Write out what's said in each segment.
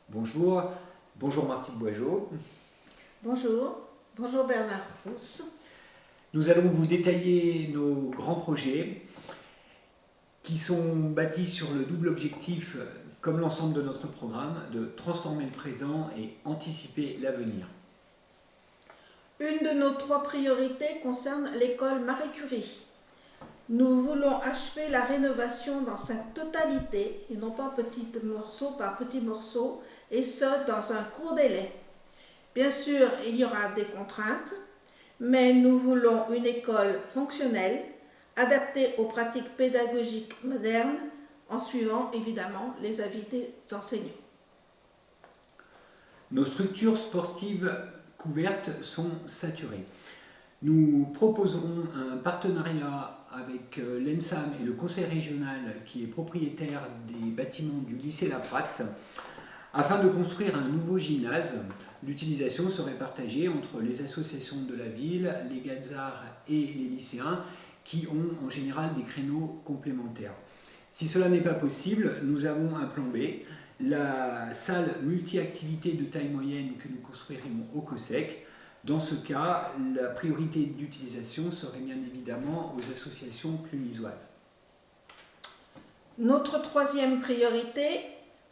Bonjour, bonjour Martine Boigeau. Bonjour, bonjour Bernard Rousse. Nous allons vous détailler nos grands projets qui sont bâtis sur le double objectif, comme l'ensemble de notre programme, de transformer le présent et anticiper l'avenir. Une de nos 3 priorités concerne l'école Marie Curie. Nous voulons achever la rénovation dans sa totalité et non pas petit morceau par petit morceau, et ce dans un court délai. Bien sûr, il y aura des contraintes, mais nous voulons une école fonctionnelle, adaptée aux pratiques pédagogiques modernes, en suivant évidemment les avis des enseignants. Nos structures sportives couvertes sont saturées. Nous proposerons un partenariat avec l'ENSAM et le conseil régional qui est propriétaire des bâtiments du lycée Laprax afin de construire un nouveau gymnase. L'utilisation serait partagée entre les associations de la ville, les Gazards et les lycéens qui ont en général des créneaux complémentaires. Si cela n'est pas possible, nous avons un plan B, la salle multi-activité de taille moyenne que nous construirons au COSEC. Dans ce cas, la priorité d'utilisation serait bien évidemment aux associations clunisoises. Notre 3e priorité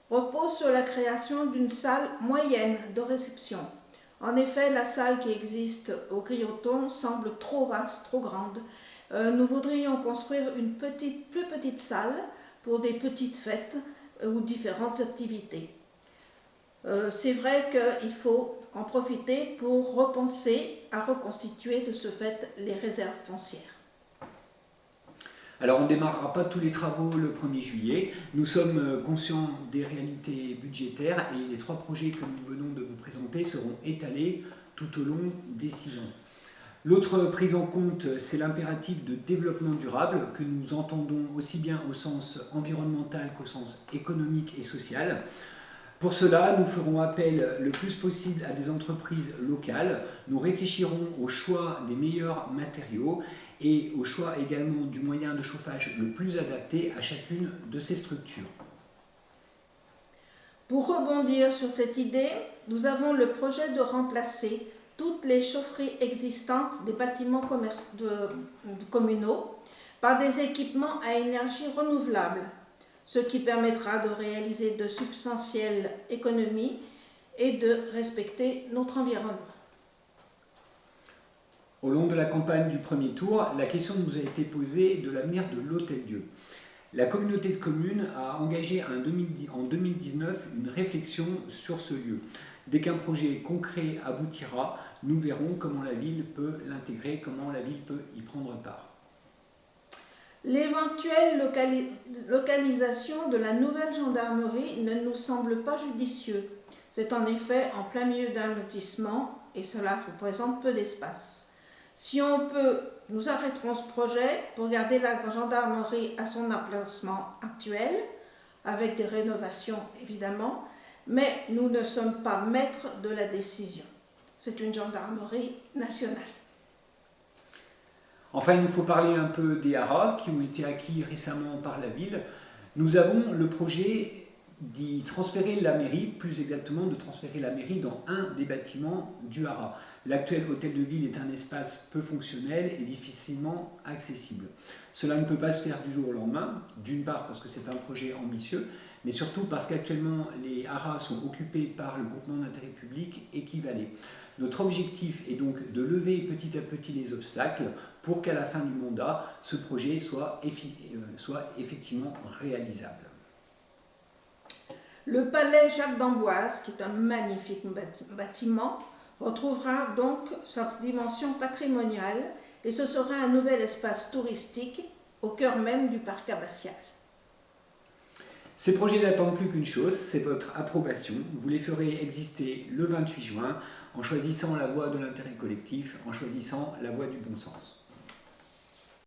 repose sur la création d'une salle moyenne de réception. En effet, la salle qui existe au Grioton semble trop vaste, trop grande. Nous voudrions construire une plus petite salle pour des petites fêtes ou différentes activités. C'est vrai qu'il faut en profiter pour repenser à reconstituer de ce fait les réserves foncières. Alors on ne démarrera pas tous les travaux le 1er juillet. Nous sommes conscients des réalités budgétaires et les 3 projets que nous venons de vous présenter seront étalés tout au long des 6 ans. L'autre prise en compte, c'est l'impératif de développement durable que nous entendons aussi bien au sens environnemental qu'au sens économique et social. Pour cela, nous ferons appel le plus possible à des entreprises locales. Nous réfléchirons au choix des meilleurs matériaux et au choix également du moyen de chauffage le plus adapté à chacune de ces structures. Pour rebondir sur cette idée, nous avons le projet de remplacer toutes les chaufferies existantes des bâtiments communaux par des équipements à énergie renouvelable, ce qui permettra de réaliser de substantielles économies et de respecter notre environnement. Au long de la campagne du premier tour, la question nous a été posée de l'avenir de l'Hôtel-Dieu. La communauté de communes a engagé en 2019 une réflexion sur ce lieu. Dès qu'un projet concret aboutira, nous verrons comment la ville peut l'intégrer, comment la ville peut y prendre part. L'éventuelle localisation de la nouvelle gendarmerie ne nous semble pas judicieux. C'est en effet en plein milieu d'un lotissement et cela représente peu d'espace. Si on peut, nous arrêterons ce projet pour garder la gendarmerie à son emplacement actuel, avec des rénovations évidemment, mais nous ne sommes pas maîtres de la décision. C'est une gendarmerie nationale. Enfin, il nous faut parler un peu des haras qui ont été acquis récemment par la ville. Nous avons le projet d'y transférer la mairie, plus exactement de transférer la mairie dans un des bâtiments du haras. L'actuel hôtel de ville est un espace peu fonctionnel et difficilement accessible. Cela ne peut pas se faire du jour au lendemain, d'une part parce que c'est un projet ambitieux, mais surtout parce qu'actuellement les haras sont occupés par le groupement d'intérêt public Équivalé. Notre objectif est donc de lever petit à petit les obstacles pour qu'à la fin du mandat, ce projet soit effectivement réalisable. Le palais Jacques d'Amboise, qui est un magnifique bâtiment, retrouvera donc sa dimension patrimoniale et ce sera un nouvel espace touristique au cœur même du parc abbatial. Ces projets n'attendent plus qu'une chose, c'est votre approbation. Vous les ferez exister le 28 juin en choisissant la voie de l'intérêt collectif, en choisissant la voie du bon sens.